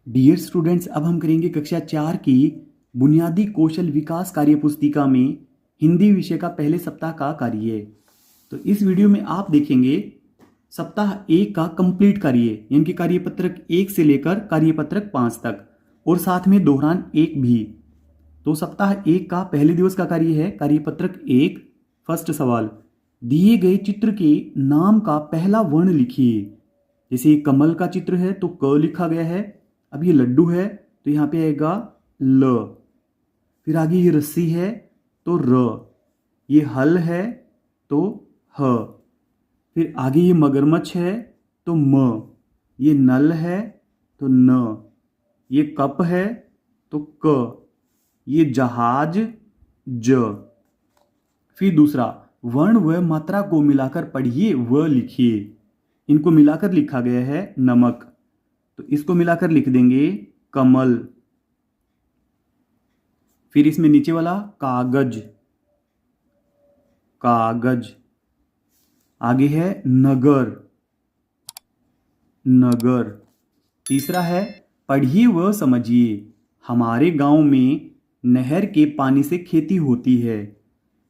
Dear students, अब हम करेंगे कक्षा 4 की बुनियादी कौशल विकास कार्यपुस्तिका में हिंदी विषय का पहले सप्ताह का कार्य। तो इस वीडियो में आप देखेंगे सप्ताह 1 का कंप्लीट कार्य, यानी कि कार्यपत्रक 1 से लेकर कार्यपत्रक 5 तक, और साथ में दोहरान 1 भी। तो सप्ताह 1 का पहले दिवस का कार्य है कार्यपत्रक 1। फर्स्ट सवाल, दिए गए चित्र के नाम का पहला वर्ण लिखिए। जैसे ये कमल का चित्र है तो क लिखा गया है। अब ये लड्डू है तो यहाँ पे आएगा ल। फिर आगे ये रस्सी है तो र। ये हल है तो ह। फिर आगे ये मगरमच्छ है तो म। ये नल है तो न। ये कप है तो क। ये जहाज ज। फिर दूसरा, वर्ण व मात्रा को मिलाकर पढ़िए व लिखिए। इनको मिलाकर लिखा गया है नमक, तो इसको मिलाकर लिख देंगे कमल। फिर इसमें नीचे वाला कागज, कागज। आगे है नगर, नगर। तीसरा है पढ़िए व समझिए। हमारे गांव में नहर के पानी से खेती होती है।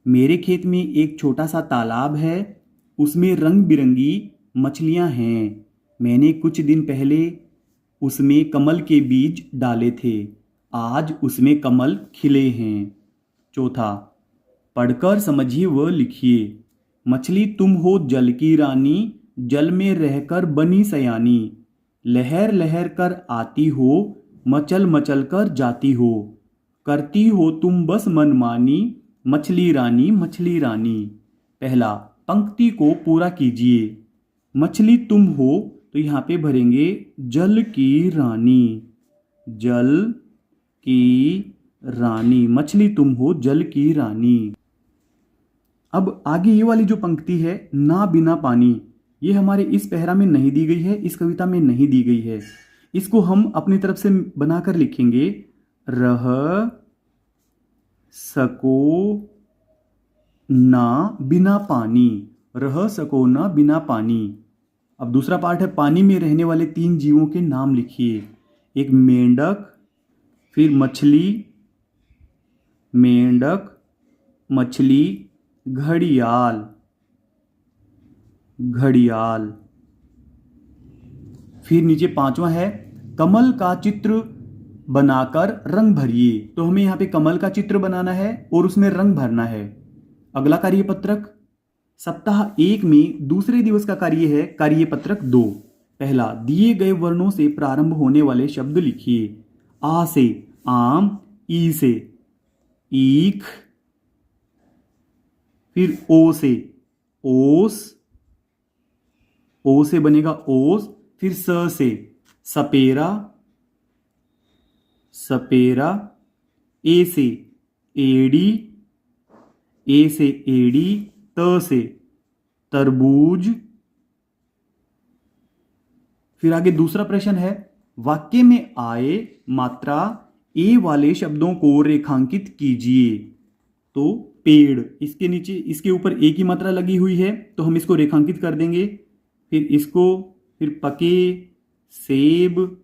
मेरे खेत में एक छोटा सा तालाब है, उसमें रंग बिरंगी मछलियां हैं। मैंने कुछ दिन पहले उसमें कमल के बीज डाले थे, आज उसमें कमल खिले हैं। चौथा, पढ़कर समझिए व लिखिए। मछली तुम हो जल की रानी, जल में रहकर बनी सयानी। लहर लहर कर आती हो, मचल मचल कर जाती हो। करती हो तुम बस मनमानी, मछली रानी मछली रानी। पहला, पंक्ति को पूरा कीजिए। मछली तुम हो तो यहाँ पे भरेंगे जल की रानी, जल की रानी। मछली तुम हो जल की रानी। अब आगे ये वाली जो पंक्ति है, ना बिना पानी, ये हमारे इस पैरा में नहीं दी गई है, इस कविता में नहीं दी गई है। इसको हम अपनी तरफ से बनाकर लिखेंगे, रह सको ना बिना पानी, रह सको ना बिना पानी। अब दूसरा पार्ट है, पानी में रहने वाले 3 जीवों के नाम लिखिए। एक मेंढक, फिर मछली, मेंढक मछली, घड़ियाल, घड़ियाल। फिर नीचे 5वां है, कमल का चित्र बनाकर रंग भरिए। तो हमें यहाँ पे कमल का चित्र बनाना है और उसमें रंग भरना है। अगला कार्यपत्रक सप्ताह 1 में दूसरे दिवस का कार्य है कार्यपत्रक 2। पहला, दिए गए वर्णों से प्रारंभ होने वाले शब्द लिखिए। आ से आम, ई से ईख, फिर ओ से ओस, ओ से बनेगा ओस। फिर स से सपेरा, सपेरा। ए से एड़ी, ए से एड़ी। त से तरबूज। फिर आगे दूसरा प्रश्न है, वाक्य में आए मात्रा ए वाले शब्दों को रेखांकित कीजिए। तो पेड़, इसके नीचे इसके ऊपर ए की मात्रा लगी हुई है तो हम इसको रेखांकित कर देंगे। फिर इसको, फिर पके, सेब,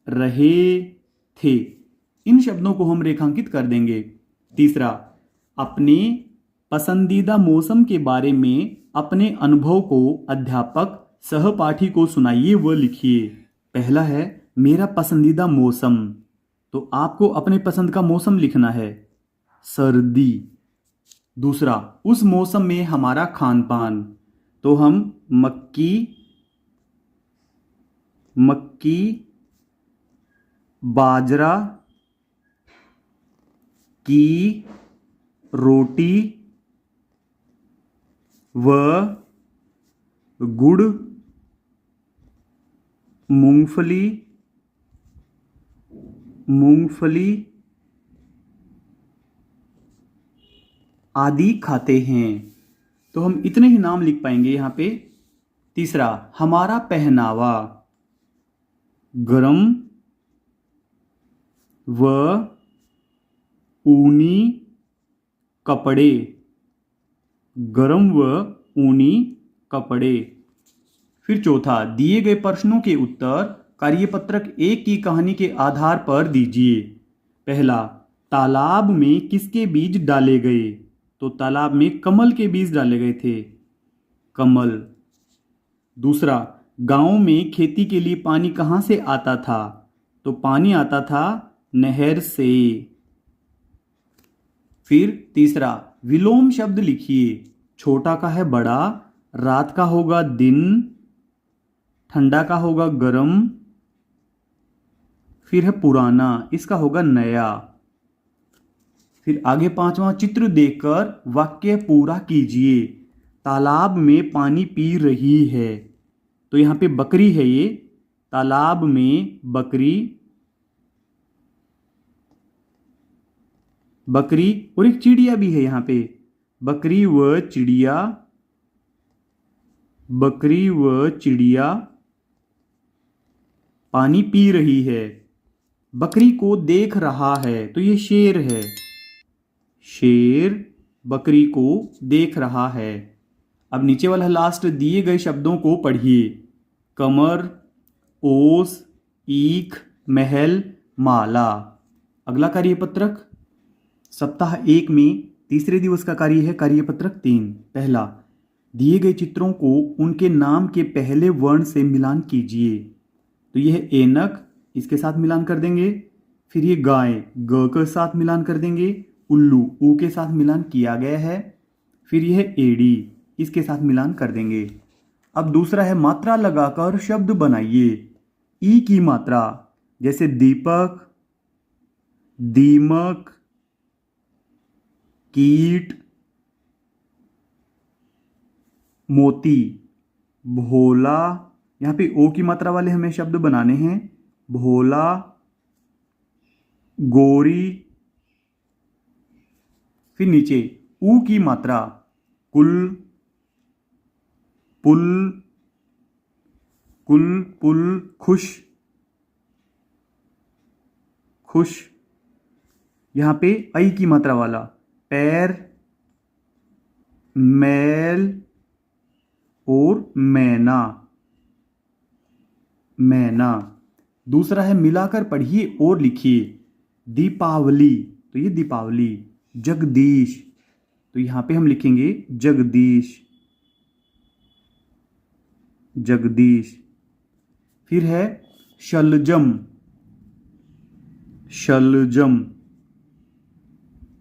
रहे, थे, इन शब्दों को हम रेखांकित कर देंगे। तीसरा, अपने पसंदीदा मौसम के बारे में अपने अनुभव को अध्यापक सहपाठी को सुनाइए व लिखिए। पहला है मेरा पसंदीदा मौसम, तो आपको अपने पसंद का मौसम लिखना है, सर्दी। दूसरा, उस मौसम में हमारा खान पान, तो हम मक्की, मक्की, बाजरा की रोटी व गुड़, मूंगफली, मूंगफली आदि खाते हैं। तो हम इतने ही नाम लिख पाएंगे यहाँ पे। तीसरा, हमारा पहनावा, गरम व ऊनी कपड़े, गरम व ऊनी कपड़े। फिर चौथा, दिए गए प्रश्नों के उत्तर कार्यपत्रक 1 की कहानी के आधार पर दीजिए। पहला, तालाब में किसके बीज डाले गए? तो तालाब में कमल के बीज डाले गए थे, कमल। दूसरा, गांव में खेती के लिए पानी कहाँ से आता था? तो पानी आता था नहर से। फिर तीसरा, विलोम शब्द लिखिए। छोटा का है बड़ा, रात का होगा दिन, ठंडा का होगा गरम, फिर है पुराना, इसका होगा नया। फिर आगे पांचवा, चित्र देखकर वाक्य पूरा कीजिए। तालाब में पानी पी रही है, तो यहां पे बकरी है ये, तालाब में बकरी, बकरी और एक चिड़िया भी है यहां पे, बकरी व चिड़िया, बकरी व चिड़िया पानी पी रही है। बकरी को देख रहा है, तो ये शेर है, शेर बकरी को देख रहा है। अब नीचे वाला लास्ट दिए गए शब्दों को पढ़िए। कमर, ओस, ईख, महल, माला। अगला कार्यपत्रक सप्ताह 1 में तीसरे दिवस का कार्य है कार्यपत्रक 3। पहला, दिए गए चित्रों को उनके नाम के पहले वर्ण से मिलान कीजिए। तो यह है ऐनक, इसके साथ मिलान कर देंगे। फिर ये गाय, ग के साथ मिलान कर देंगे। उल्लू, ऊ के साथ मिलान किया गया है। फिर यह एड़ी, इसके साथ मिलान कर देंगे। अब दूसरा है मात्रा लगाकर शब्द बनाइए। ई की मात्रा, जैसे दीपक, दीमक, कीट, मोती, भोला। यहां पे ओ की मात्रा वाले हमें शब्द बनाने हैं। भोला, गोरी। फिर नीचे ऊ की मात्रा, कुल, पुल, कुल, पुल, खुश, खुश। यहां पे आई की मात्रा वाला, पैर, मैल और मैना, मैना। दूसरा है मिलाकर पढ़िए और लिखिए। दीपावली, तो ये दीपावली। जगदीश, तो यहां पे हम लिखेंगे जगदीश, जगदीश। फिर है शलजम, शलजम।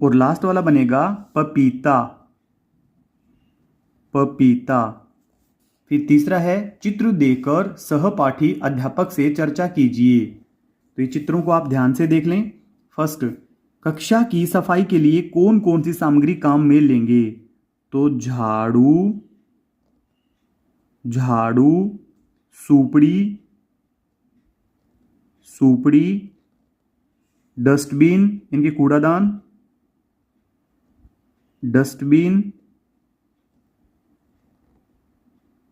और लास्ट वाला बनेगा पपीता, पपीता। फिर तीसरा है चित्र देखकर सहपाठी अध्यापक से चर्चा कीजिए। तो ये चित्रों को आप ध्यान से देख लें। फर्स्ट, कक्षा की सफाई के लिए कौन कौन सी सामग्री काम में लेंगे? तो झाड़ू, झाड़ू, सुपड़ी, सुपड़ी, डस्टबिन, इनके कूड़ादान, डस्टबिन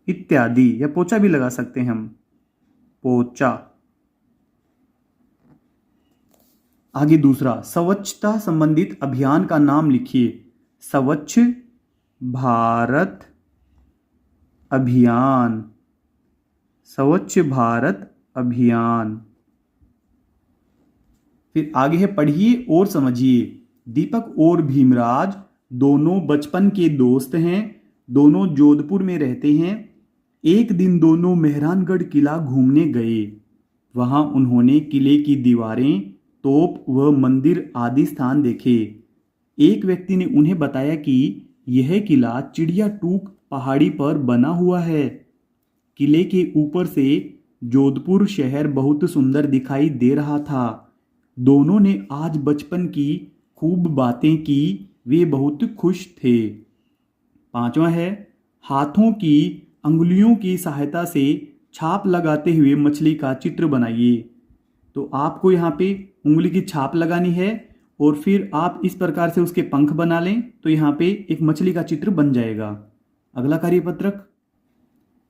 इत्यादि। या पोछा भी लगा सकते हैं हम, पोछा। आगे दूसरा, स्वच्छता संबंधित अभियान का नाम लिखिए। स्वच्छ भारत अभियान, स्वच्छ भारत अभियान। फिर आगे है पढ़िए और समझिए। दीपक और भीमराज दोनों बचपन के दोस्त हैं, दोनों जोधपुर में रहते हैं। एक दिन दोनों मेहरानगढ़ किला घूमने गए। वहां उन्होंने किले की दीवारें, तोप व मंदिर आदि स्थान देखे। एक व्यक्ति ने उन्हें बताया कि यह किला चिड़िया टूक पहाड़ी पर बना हुआ है। किले के ऊपर से जोधपुर शहर बहुत सुंदर दिखाई दे रहा था। दोनों ने आज बचपन की खूब बातें की, वे बहुत खुश थे। पांचवा है, हाथों की अंगुलियों की सहायता से छाप लगाते हुए मछली का चित्र बनाइए। तो आपको यहाँ पे उंगली की छाप लगानी है और फिर आप इस प्रकार से उसके पंख बना लें, तो यहाँ पे एक मछली का चित्र बन जाएगा। अगला कार्यपत्रक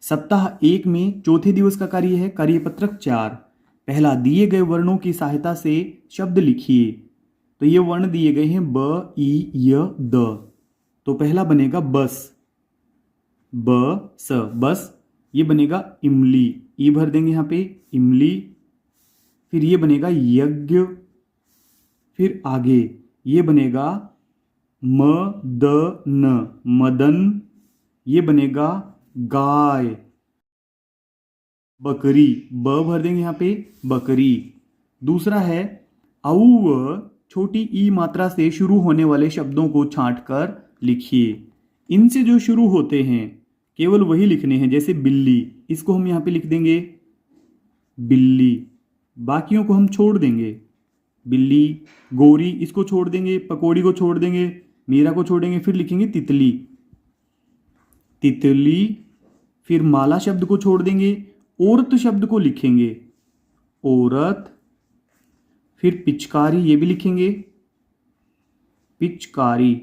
सप्ताह 1 में चौथे दिवस का कार्य है कार्यपत्रक 4। पहला, दिए गए वर्णों की सहायता से शब्द लिखिए। तो ये वर्ण दिए गए हैं ब, ई, य, द। तो पहला बनेगा बस, ब स, बस। ये बनेगा इमली, ई भर देंगे यहाँ पे, इमली। फिर ये बनेगा यज्ञ। फिर आगे ये बनेगा मदन, मदन। ये बनेगा गाय। बकरी, ब भर देंगे यहाँ पे, बकरी। दूसरा है औ छोटी ई मात्रा से शुरू होने वाले शब्दों को छांटकर लिखिए। इनसे जो शुरू होते हैं केवल वही लिखने हैं, जैसे बिल्ली, इसको हम यहाँ पे लिख देंगे बिल्ली, बाकियों को हम छोड़ देंगे। बिल्ली, गोरी इसको छोड़ देंगे, पकौड़ी को छोड़ देंगे, मीरा को छोड़ेंगे। फिर लिखेंगे तितली, तितली। फिर माला शब्द को छोड़ देंगे, औरत शब्द को लिखेंगे औरत। फिर पिचकारी, ये भी लिखेंगे पिचकारी।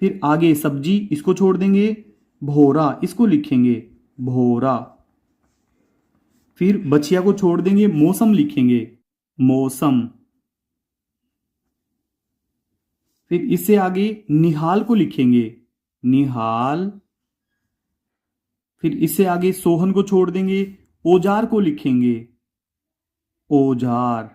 फिर आगे सब्जी, इसको छोड़ देंगे, भोरा इसको लिखेंगे भोरा। फिर बछिया को छोड़ देंगे, मौसम लिखेंगे मौसम। फिर इससे आगे निहाल को लिखेंगे निहाल। फिर इससे आगे सोहन को छोड़ देंगे, औजार को लिखेंगे औजार।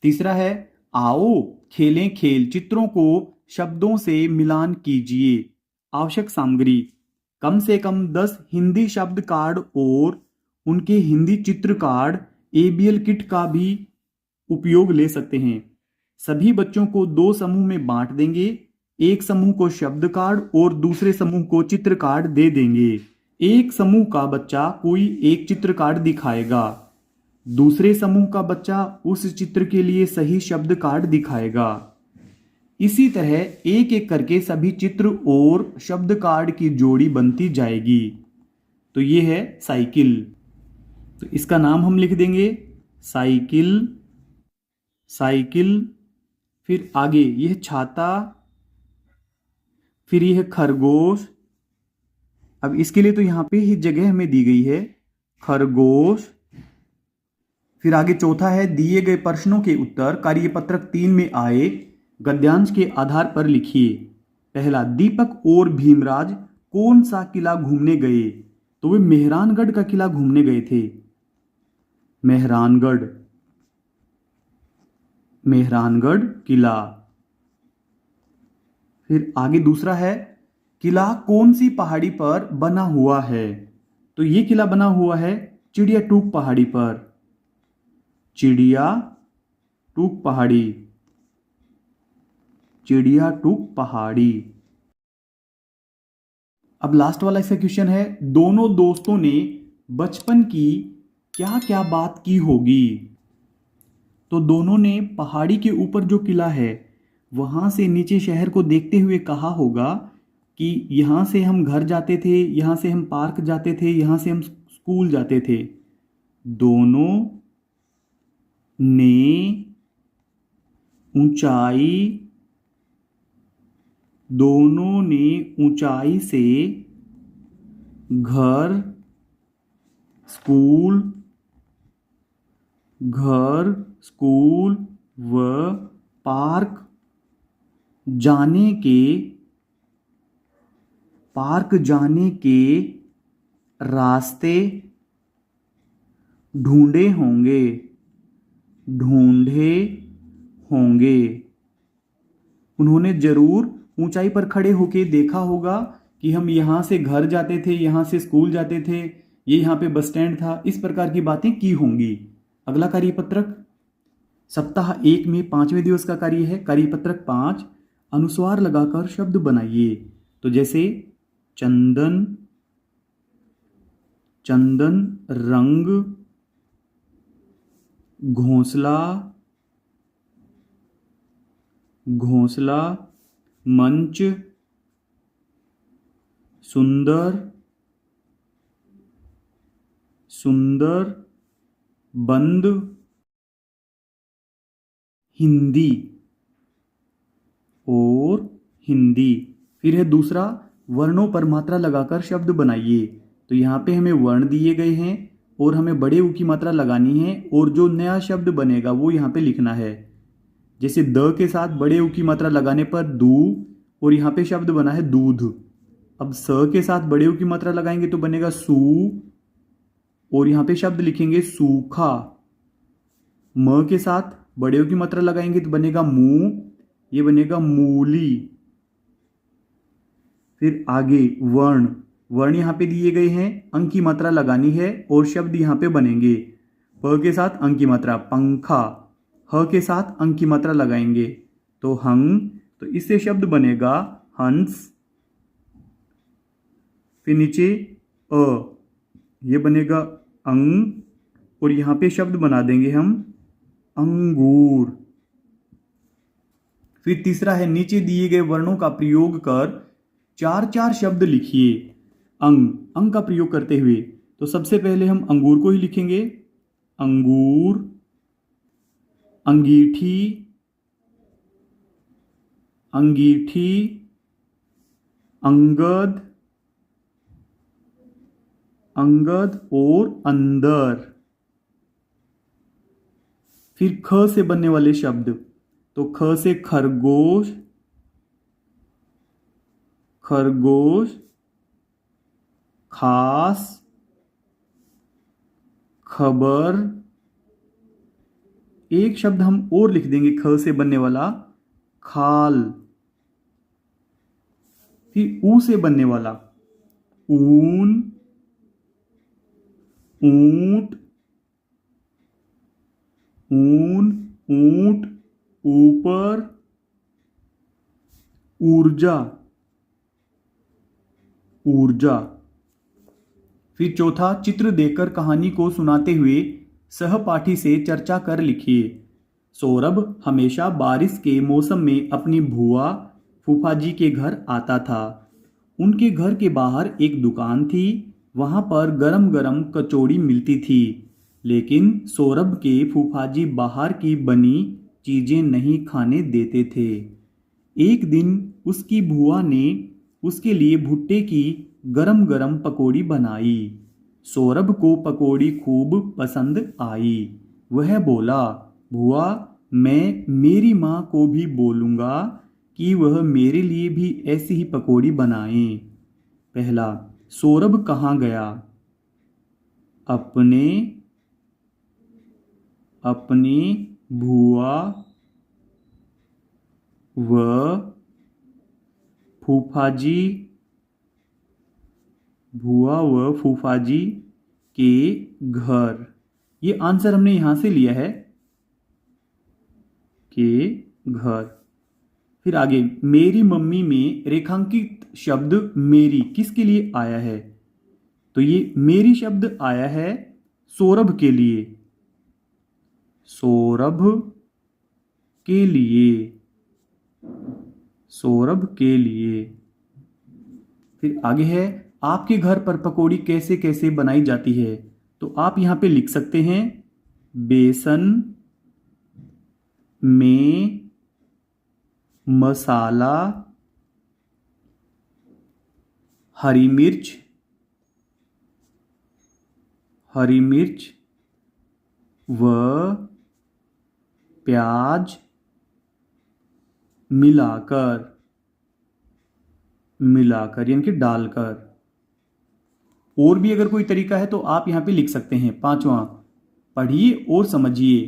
तीसरा है आओ खेलें खेल, चित्रों को शब्दों से मिलान कीजिए। आवश्यक सामग्री, कम से कम 10 हिंदी शब्द कार्ड और उनके हिंदी चित्र कार्ड। एबीएल किट का भी उपयोग ले सकते हैं। सभी बच्चों को 2 समूह में बांट देंगे। एक समूह को शब्द कार्ड और दूसरे समूह को चित्र कार्ड दे देंगे। एक समूह का बच्चा कोई एक चित्र कार्ड दिखाएगा, दूसरे समूह का बच्चा उस चित्र के लिए सही शब्द कार्ड दिखाएगा। इसी तरह एक एक करके सभी चित्र और शब्द कार्ड की जोड़ी बनती जाएगी। तो ये है साइकिल, तो इसका नाम हम लिख देंगे साइकिल, साइकिल। फिर आगे यह छाता, फिर यह खरगोश। अब इसके लिए तो यहां पे ही जगह हमें दी गई है, खरगोश। फिर आगे चौथा है दिए गए प्रश्नों के उत्तर कार्यपत्रक 3 में आए गद्यांश के आधार पर लिखिए। पहला, दीपक और भीमराज कौन सा किला घूमने गए? तो वे मेहरानगढ़ का किला घूमने गए थे, मेहरानगढ़, मेहरानगढ़ किला। फिर आगे दूसरा है किला कौन सी पहाड़ी पर बना हुआ है? तो ये किला बना हुआ है चिड़िया टूक पहाड़ी पर, चिड़िया टूक पहाड़ी, चिड़िया टूक पहाड़ी। अब लास्ट वाला इसका क्वेश्चन है, दोनों दोस्तों ने बचपन की क्या क्या बात की होगी? तो दोनों ने पहाड़ी के ऊपर जो किला है वहां से नीचे शहर को देखते हुए कहा होगा कि यहां से हम घर जाते थे, यहां से हम पार्क जाते थे, यहां से हम स्कूल जाते थे। दोनों ने ऊंचाई, दोनों ने ऊंचाई से घर, स्कूल, घर, स्कूल व पार्क जाने के, पार्क जाने के रास्ते ढूंढे होंगे, ढूंढे होंगे। उन्होंने जरूर ऊंचाई पर खड़े होके देखा होगा कि हम यहाँ से घर जाते थे, यहाँ से स्कूल जाते थे, ये यहाँ पे बस स्टैंड था, इस प्रकार की बातें की होंगी। अगला कार्यपत्रक सप्ताह 1 में 5वें दिवस का कार्य है। कार्यपत्रक 5, अनुस्वार लगाकर शब्द बनाइए। तो जैसे चंदन, चंदन, रंग, घोंसला, घोंसला, मंच, सुंदर, सुंदर, बंद, हिंदी और हिंदी। फिर है दूसरा, वर्णों पर मात्रा लगाकर शब्द बनाइए। तो यहाँ पे हमें वर्ण दिए गए हैं और हमें बड़े ऊ की मात्रा लगानी है और जो नया शब्द बनेगा वो यहाँ पे लिखना है। जैसे द के साथ बड़े ऊ की मात्रा लगाने पर दू, और यहाँ पे शब्द बना है दूध। अब स के साथ बड़े ऊ की मात्रा लगाएंगे तो बनेगा सू, और यहां पे शब्द लिखेंगे सूखा। म के साथ बड़े ऊ की मात्रा लगाएंगे तो बनेगा मू, ये बनेगा मूली। फिर आगे वर्ण, वर्ण यहां पे दिए गए हैं, अंक की मात्रा लगानी है और शब्द यहां पे बनेंगे। प के साथ अंक की मात्रा पंखा, ह के साथ अंक की मात्रा लगाएंगे तो हंग, तो इससे शब्द बनेगा हंस। फिर नीचे अ, ये बनेगा अंग, और यहां पे शब्द बना देंगे हम अंगूर। फिर तीसरा है, नीचे दिए गए वर्णों का प्रयोग कर चार चार शब्द लिखिए। अंग, अंग का प्रयोग करते हुए तो सबसे पहले हम अंगूर को ही लिखेंगे। अंगूर, अंगीठी, अंगीठी, अंगद, अंगद और अंदर। फिर ख से बनने वाले शब्द, तो ख से खरगोश, खरगोश, खास, खबर। एक शब्द हम और लिख देंगे ख से बनने वाला, खाल। फिर ऊ से बनने वाला, ऊन, ऊंट, ऊन, ऊंट, ऊपर, ऊर्जा, ऊर्जा। फिर चौथा, चित्र देखकर कहानी को सुनाते हुए सहपाठी से चर्चा कर लिखिए। सौरभ हमेशा बारिश के मौसम में अपनी बुआ फूफा जी के घर आता था। उनके घर के बाहर एक दुकान थी, वहां पर गरम गरम कचौड़ी मिलती थी। लेकिन सौरभ के फूफा जी बाहर की बनी चीजें नहीं खाने देते थे। एक दिन उसकी बुआ ने उसके लिए भुट्टे की गरम गरम पकौड़ी बनाई। सौरभ को पकौड़ी खूब पसंद आई। वह बोला, बुआ, मैं मेरी माँ को भी बोलूँगा कि वह मेरे लिए भी ऐसी ही पकौड़ी बनाएं। पहला, सौरभ कहाँ गया? अपने अपनी बुआ व फूफाजी, बुआ व फूफाजी के घर। ये आंसर हमने यहां से लिया है, के घर। फिर आगे, मेरी मम्मी में रेखांकित शब्द मेरी किसके लिए आया है? तो ये मेरी शब्द आया है सौरभ के लिए, सौरभ के लिए, सौरभ के लिए। फिर आगे है, आपके घर पर पकौड़ी कैसे कैसे बनाई जाती है? तो आप यहां पे लिख सकते हैं, बेसन में मसाला, हरी मिर्च, हरी मिर्च व प्याज मिलाकर, मिलाकर यानी कि डालकर। और भी अगर कोई तरीका है तो आप यहां पे लिख सकते हैं। पांचवा, पढ़िए और समझिए।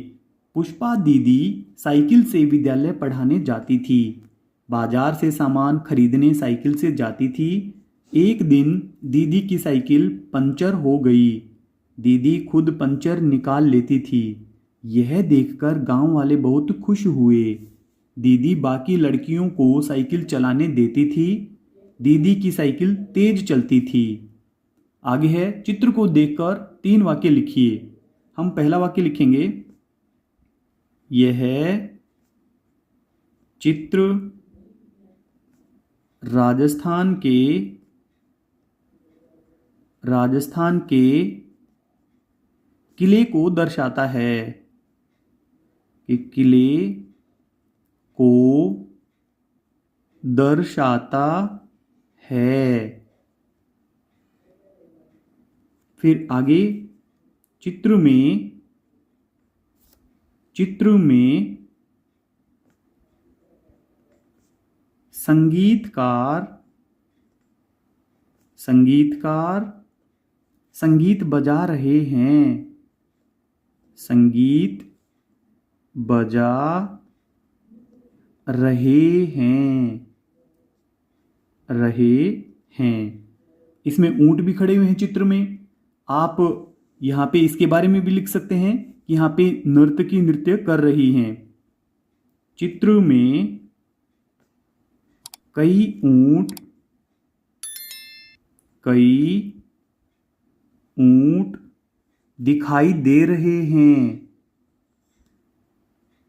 पुष्पा दीदी साइकिल से विद्यालय पढ़ाने जाती थी। बाजार से सामान खरीदने साइकिल से जाती थी। एक दिन दीदी की साइकिल पंचर हो गई। दीदी खुद पंचर निकाल लेती थी। यह देखकर गांव वाले बहुत खुश हुए। दीदी बाकी लड़कियों को साइकिल चलाने देती थी। दीदी की साइकिल तेज चलती थी। आगे है, चित्र को देखकर 3 वाक्य लिखिए। हम पहला वाक्य लिखेंगे, यह चित्र राजस्थान के किले को दर्शाता है, कि किले को दर्शाता है। फिर आगे, चित्र में संगीतकार संगीतकार संगीत बजा रहे हैं। संगीत बजा रहे हैं। रहे हैं। इसमें ऊंट भी खड़े हुए हैं चित्र में। आप यहाँ पे इसके बारे में भी लिख सकते हैं कि यहाँ पे नर्तकी नृत्य कर रही हैं। चित्र में कई ऊंट दिखाई दे रहे हैं।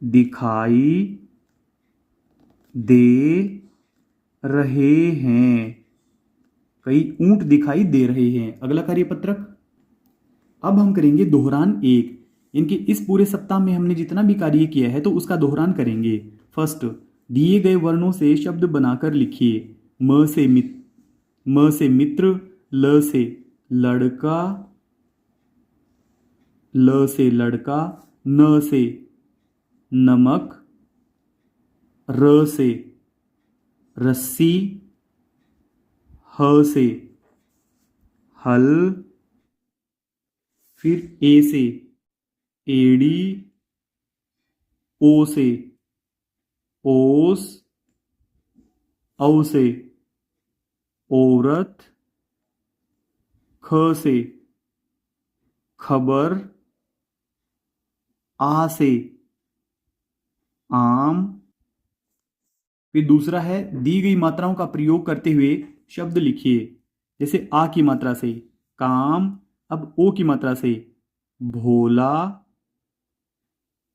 दिखाई दे रहे हैं। कई ऊंट दिखाई दे रहे हैं। अगला कार्यपत्रक। अब हम करेंगे दोहरान एक। इनके इस पूरे सप्ताह में हमने जितना भी कार्य किया है तो उसका दोहरान करेंगे। फर्स्ट, दिए गए वर्णों से शब्द बनाकर लिखिए। म से मित्र, ल से लड़का, ल से लड़का, न से नमक, र से रस्सी, ह से हल, फिर ए से एड़ी, ओ से ओस, औ से औरत, ख से खबर, आ से आम। फिर दूसरा है, दी गई मात्राओं का प्रयोग करते हुए शब्द लिखिए। जैसे आ की मात्रा से काम, अब ओ की मात्रा से भोला,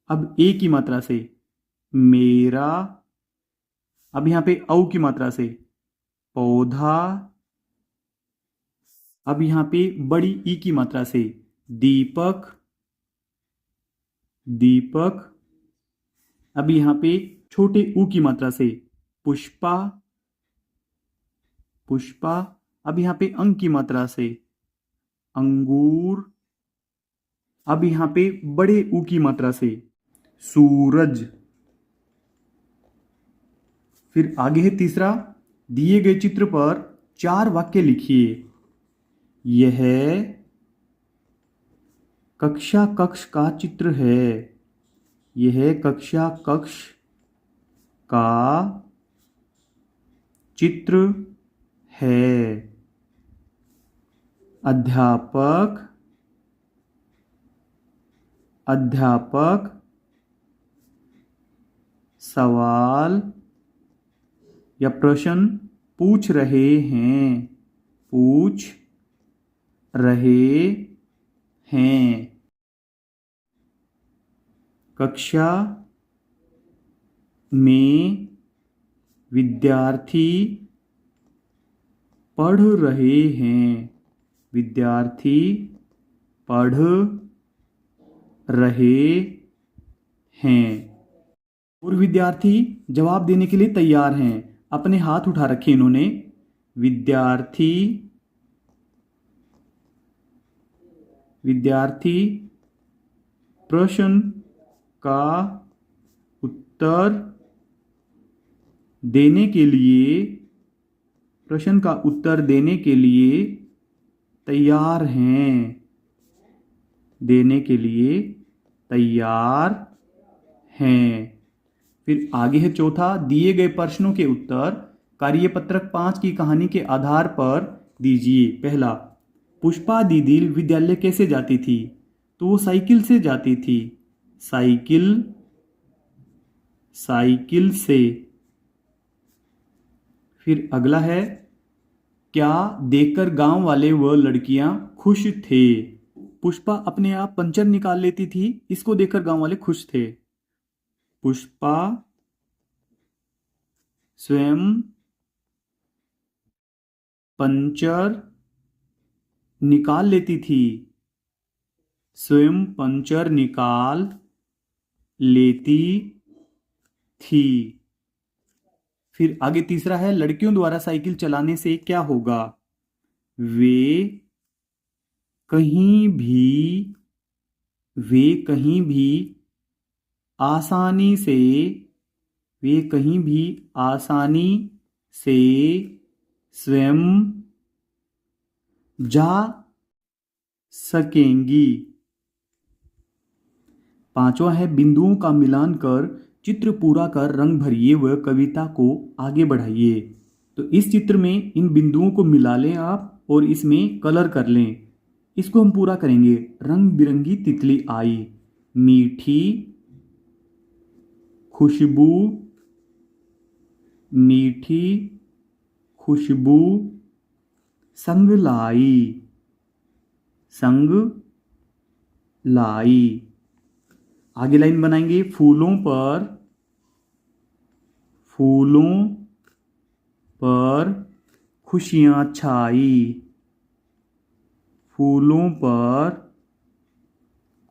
अब ए की मात्रा से मेरा, अब यहां पे औ की मात्रा से पौधा, अब यहां पे बड़ी ई की मात्रा से दीपक, दीपक, अब यहां पे छोटे ऊ की मात्रा से पुष्पा, पुष्पा, अब यहां पे अंग की मात्रा से अंगूर, अब यहां पे बड़े ऊ की मात्रा से सूरज। फिर आगे है तीसरा, दिए गए चित्र पर 4 वाक्य लिखिए। यह कक्षा कक्ष का चित्र है। यह कक्षा कक्ष का चित्र है। अध्यापक, अध्यापक सवाल या प्रश्न पूछ रहे हैं। पूछ रहे हैं। कक्षा में विद्यार्थी पढ़ रहे हैं। विद्यार्थी पढ़ रहे हैं। और विद्यार्थी जवाब देने के लिए तैयार हैं। अपने हाथ उठा रखे इन्होंने। विद्यार्थी प्रश्न का उत्तर देने के लिए, प्रश्न का उत्तर देने के लिए तैयार हैं। देने के लिए तैयार हैं। फिर आगे है चौथा, दिए गए प्रश्नों के उत्तर कार्यपत्रक 5 की कहानी के आधार पर दीजिए। पहला, पुष्पा दीदी विद्यालय कैसे जाती थी? तो वो साइकिल से जाती थी। साइकिल, साइकिल से। फिर अगला है, क्या देखकर गांव वाले व लड़कियां खुश थे? पुष्पा अपने आप पंचर निकाल लेती थी, इसको देखकर गांव वाले खुश थे। पुष्पा स्वयं पंचर निकाल लेती थी। स्वयं पंचर निकाल लेती थी। फिर आगे तीसरा है, लड़कियों द्वारा साइकिल चलाने से क्या होगा? वे कहीं भी आसानी से, वे कहीं भी आसानी से स्वयं जा सकेंगी। पांचवा है बिंदुओं का मिलान कर चित्र पूरा कर रंग भरिए व कविता को आगे बढ़ाइए। तो इस चित्र में इन बिंदुओं को मिला लें आप और इसमें कलर कर लें। इसको हम पूरा करेंगे। रंग बिरंगी तितली आई, मीठी खुशबू, मीठी खुशबू संग लाई, संग लाई। आगे लाइन बनाएंगे। फूलों पर खुशियां छाई, फूलों पर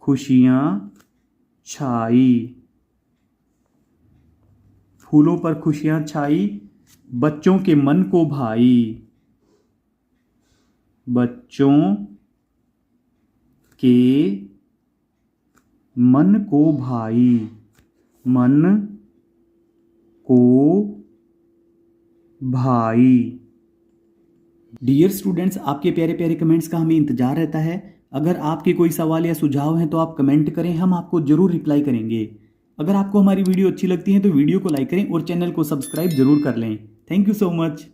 खुशियां छाई, फूलों पर खुशियां छाई, बच्चों के मन को भाई, बच्चों के मन को भाई, मन को भाई। डियर स्टूडेंट्स, आपके प्यारे प्यारे कमेंट्स का हमें इंतजार रहता है। अगर आपके कोई सवाल या सुझाव हैं तो आप कमेंट करें, हम आपको जरूर रिप्लाई करेंगे। अगर आपको हमारी वीडियो अच्छी लगती है तो वीडियो को लाइक करें और चैनल को सब्सक्राइब जरूर कर लें। Thank you so much.